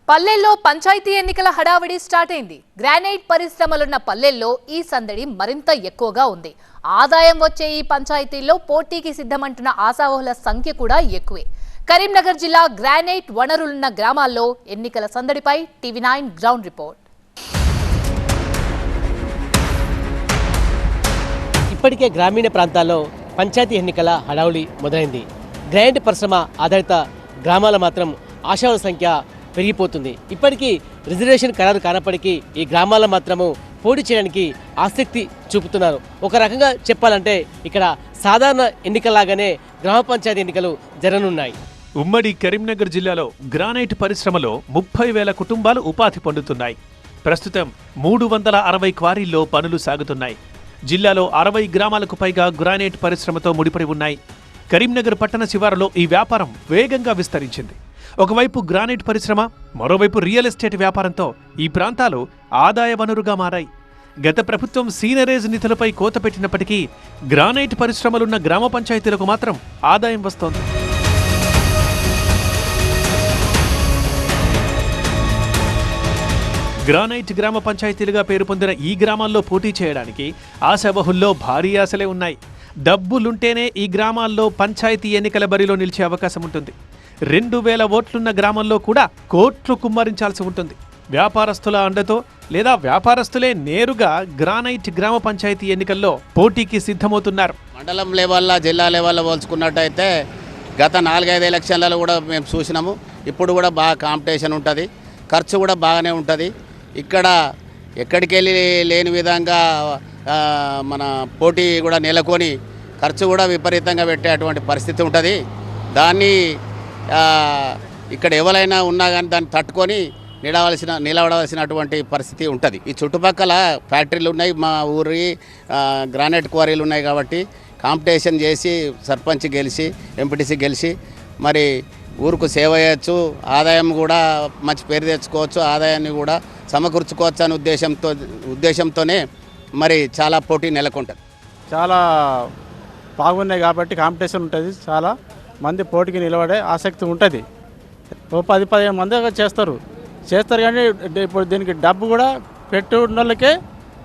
పల్లెల్లో పంచాయతీ ఎన్నికల హడావిడి స్టార్ట్ అయింది. గ్రానైట్ పరిశ్రమలున్న పల్లెల్లో ఈ సందడి మరింత ఎక్కువగా ఉంది. ఆదాయం వచ్చే ఈ పంచాయతీల్లో పోటీకి సిద్ధమంటున్న ఆశావహుల సంఖ్య కూడా ఎక్కువే. కరీంనగర్ జిల్లా గ్రానైట్ వనరులున్న గ్రామాల్లో ఎన్నికల సందడిపై టీవీ9 గ్రౌండ్ రిపోర్ట్. ఇప్పటికే గ్రామీణ ప్రాంతాల్లో పంచాయతీ ఎన్నికల హడావుడి మొదలైంది. గ్రానైట్ పరిశ్రమ ఆధారిత గ్రామాల మాత్రం ఆశావహుల సంఖ్య పెరిగిపోతుంది. ఇప్పటికీ రిజర్వేషన్ ఖరారు కానప్పటికీ ఈ గ్రామాల్లో మాత్రము పోటీ చేయడానికి ఆసక్తి చూపుతున్నారు. ఒక రకంగా చెప్పాలంటే ఇక్కడ సాధారణ ఎన్నికలాగానే గ్రామ పంచాయతీ ఎన్నికలు జరగనున్నాయి. ఉమ్మడి కరీంనగర్ జిల్లాలో గ్రానైట్ పరిశ్రమలో 30,000 కుటుంబాలు ఉపాధి పొందుతున్నాయి. ప్రస్తుతం 360 క్వారీల్లో పనులు సాగుతున్నాయి. జిల్లాలో 60 గ్రామాలకు పైగా గ్రానైట్ పరిశ్రమతో ముడిపడి ఉన్నాయి. కరీంనగర్ పట్టణ శివారులో ఈ వ్యాపారం వేగంగా విస్తరించింది. ఒకవైపు గ్రానైట్ పరిశ్రమ, మరోవైపు రియల్ ఎస్టేట్ వ్యాపారంతో ఈ ప్రాంతాలు ఆదాయ వనరుగా మారాయి. గత ప్రభుత్వం సీనరేజ్ నిధులపై కోత పెట్టినప్పటికీ గ్రానైట్ పరిశ్రమలున్న గ్రామ పంచాయతీలకు మాత్రం ఆదాయం వస్తోంది. గ్రానైట్ గ్రామ పంచాయతీలుగా పేరు పొందిన ఈ గ్రామాల్లో పోటీ చేయడానికి ఆశావహుల్లో భారీ ఆశలే ఉన్నాయి. డబ్బులుంటేనే ఈ గ్రామాల్లో పంచాయతీ ఎన్నికల బరిలో నిలిచే అవకాశం ఉంటుంది. 2,000 ఓట్లున్న గ్రామంలో కూడా కోట్లు కుమ్మరించాల్సి ఉంటుంది. వ్యాపారస్తుల అండతో లేదా వ్యాపారస్తులే నేరుగా గ్రానైట్ గ్రామ పంచాయతీ ఎన్నికల్లో పోటీకి సిద్ధమవుతున్నారు. మండలం లెవెల్లో, జిల్లా లెవెల్లో పోల్చుకున్నట్టయితే గత 4-5 ఎలక్షన్లలో కూడా మేము చూసినాము. ఇప్పుడు కూడా బాగా కాంపిటీషన్ ఉంటుంది, ఖర్చు కూడా బాగానే ఉంటుంది. ఇక్కడ ఎక్కడికి వెళ్ళి లేని విధంగా మన పోటీ కూడా నెలకొని ఖర్చు కూడా విపరీతంగా పెట్టేటువంటి పరిస్థితి ఉంటుంది. దాన్ని ఇక్కడ ఎవరైనా ఉన్నా కానీ దాన్ని తట్టుకొని నిలబడవలసినటువంటి పరిస్థితి ఉంటుంది. ఈ చుట్టుపక్కల ఫ్యాక్టరీలు ఉన్నాయి, మా ఊరి గ్రానైట్ క్వారీలు ఉన్నాయి. కాబట్టి కాంపిటీషన్ చేసి సర్పంచ్ గెలిచి, ఎంపీటీసీ గెలిచి మరి ఊరుకు సేవ చేయొచ్చు, ఆదాయం కూడా మంచి పేరు తెచ్చుకోవచ్చు, ఆదాయాన్ని కూడా సమకూర్చుకోవచ్చు అనే ఉద్దేశంతోనే మరి చాలా పోటీ నెలకొంటుంది. చాలా బాగున్నాయి కాబట్టి కాంపిటీషన్ ఉంటుంది. చాలా మంది పోటీకి నిలబడే ఆసక్తి ఉంటుంది. 10-15 మంది చేస్తారు కానీ ఇప్పుడు దీనికి డబ్బు కూడా పెట్టున్న వాళ్ళకే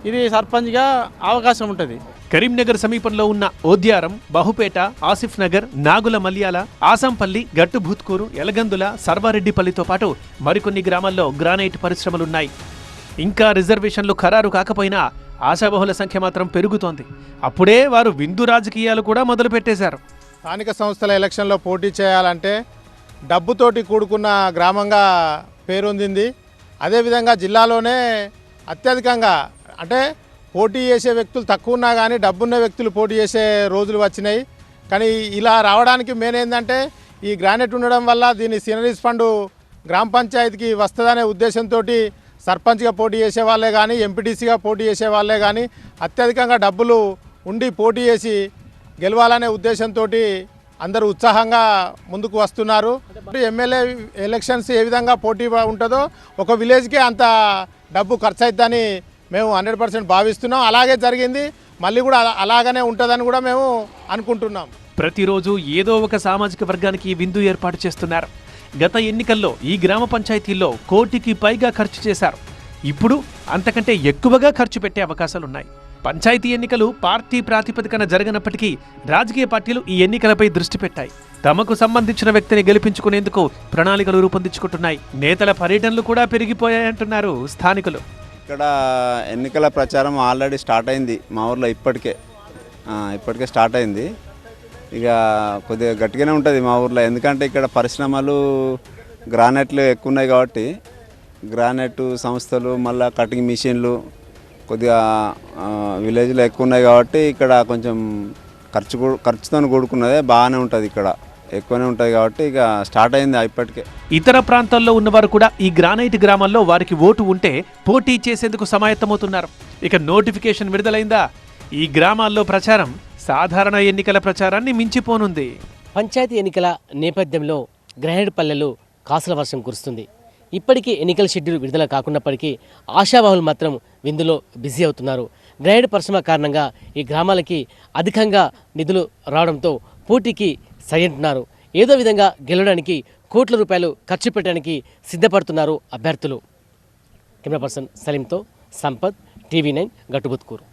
ఇది సర్పంచ్గా అవకాశం ఉంటుంది. కరీంనగర్ సమీపంలో ఉన్న ఓద్యారం, బహుపేట, ఆసిఫ్ నగర్, నాగుల మల్యాల, ఆసంపల్లి, గట్టుభూత్కూరు, ఎలగందుల, సర్వారెడ్డిపల్లితో పాటు మరికొన్ని గ్రామాల్లో గ్రానైట్ పరిశ్రమలున్నాయి. ఇంకా రిజర్వేషన్లు ఖరారు కాకపోయినా ఆశాబహుల సంఖ్య మాత్రం పెరుగుతోంది. అప్పుడే వారు విందు రాజకీయాలు కూడా మొదలుపెట్టేశారు. స్థానిక సంస్థల ఎలక్షన్లో పోటీ చేయాలంటే డబ్బుతోటి కూడుకున్న గ్రామంగా పేరొందింది. అదేవిధంగా జిల్లాలోనే అత్యధికంగా అంటే పోటీ చేసే వ్యక్తులు తక్కువ ఉన్నా కానీ డబ్బున్న వ్యక్తులు పోటీ చేసే రోజులు వచ్చినాయి. కానీ ఇలా రావడానికి మెయిన్ ఏంటంటే ఈ గ్రానైట్ ఉండడం వల్ల దీని సీనరీస్ ఫండ్ గ్రామ పంచాయతీకి వస్తుందనే ఉద్దేశంతో సర్పంచ్గా పోటీ చేసే వాళ్ళే కానీ, ఎంపీటీసీగా పోటీ చేసే వాళ్ళే కానీ అత్యధికంగా డబ్బులు ఉండి పోటీ చేసి గెలవాలనే ఉద్దేశంతో అందరూ ఉత్సాహంగా ముందుకు వస్తున్నారు. ఎమ్మెల్యే ఎలక్షన్స్ ఏ విధంగా పోటీ ఉంటుందో ఒక విలేజ్కే అంత డబ్బు ఖర్చు అవుతుందని మేము 100% భావిస్తున్నాం. అలాగే జరిగింది, మళ్ళీ కూడా అలాగనే ఉంటుందని కూడా మేము అనుకుంటున్నాం. ప్రతిరోజు ఏదో ఒక సామాజిక వర్గానికి విందు ఏర్పాటు చేస్తున్నారు. గత ఎన్నికల్లో ఈ గ్రామ పంచాయతీల్లో 1 కోటికి పైగా ఖర్చు చేశారు. ఇప్పుడు అంతకంటే ఎక్కువగా ఖర్చు పెట్టే అవకాశాలున్నాయి. పంచాయతీ ఎన్నికలు పార్టీ ప్రాతిపదికన జరగనప్పటికీ రాజకీయ పార్టీలు ఈ ఎన్నికలపై దృష్టి పెట్టాయి. తమకు సంబంధించిన వ్యక్తిని గెలిపించుకునేందుకు ప్రణాళికలు రూపొందించుకుంటున్నాయి. నేతల పర్యటనలు కూడా పెరిగిపోయాయంటున్నారు స్థానికులు. ఇక్కడ ఎన్నికల ప్రచారం ఆల్రెడీ స్టార్ట్ అయింది మా ఊర్లో. ఇప్పటికే స్టార్ట్ అయింది. ఇక కొద్దిగా గట్టిగానే ఉంటుంది మా ఊర్లో. ఎందుకంటే ఇక్కడ పరిశ్రమలు గ్రానైట్లు ఎక్కువ ఉన్నాయి కాబట్టి గ్రానైట్ సంస్థలు, మళ్ళీ కటింగ్ మిషన్లు కొద్దిగా విలేజ్లో ఎక్కువ ఉన్నాయి కాబట్టి ఇక్కడ కొంచెం ఖర్చుతో కూడుకున్నదే బాగానే ఉంటుంది. ఇక్కడ ఎక్కువనే ఉంటుంది కాబట్టి ఇక స్టార్ట్ అయింది ఇప్పటికే. ఇతర ప్రాంతాల్లో ఉన్నవారు కూడా ఈ గ్రానైట్ గ్రామాల్లో వారికి ఓటు ఉంటే పోటీ చేసేందుకు సమాయత్తమవుతున్నారు. ఇక నోటిఫికేషన్ విడుదలైందా? ఈ గ్రామాల్లో ప్రచారం సాధారణ ఎన్నికల ప్రచారాన్ని మించిపోనుంది. పంచాయతీ ఎన్నికల నేపథ్యంలో గ్రానైట్ పల్లెలు కాసుల వర్షం కురుస్తుంది. ఇప్పటికీ ఎన్నికల షెడ్యూల్ విడుదల కాకున్నప్పటికీ ఆశావాహులు మాత్రం విందులో బిజీ అవుతున్నారు. గ్రానైట్ పరిశ్రమ కారణంగా ఈ గ్రామాలకి అధికంగా నిధులు రావడంతో పోటీకి సై అంటున్నారు. ఏదో విధంగా గెలవడానికి కోట్ల రూపాయలు ఖర్చు పెట్టడానికి సిద్ధపడుతున్నారు అభ్యర్థులు. కెమెరా పర్సన్ సలీంతో సంపత్, టీవీ 9 గట్టుబుత్కూరు.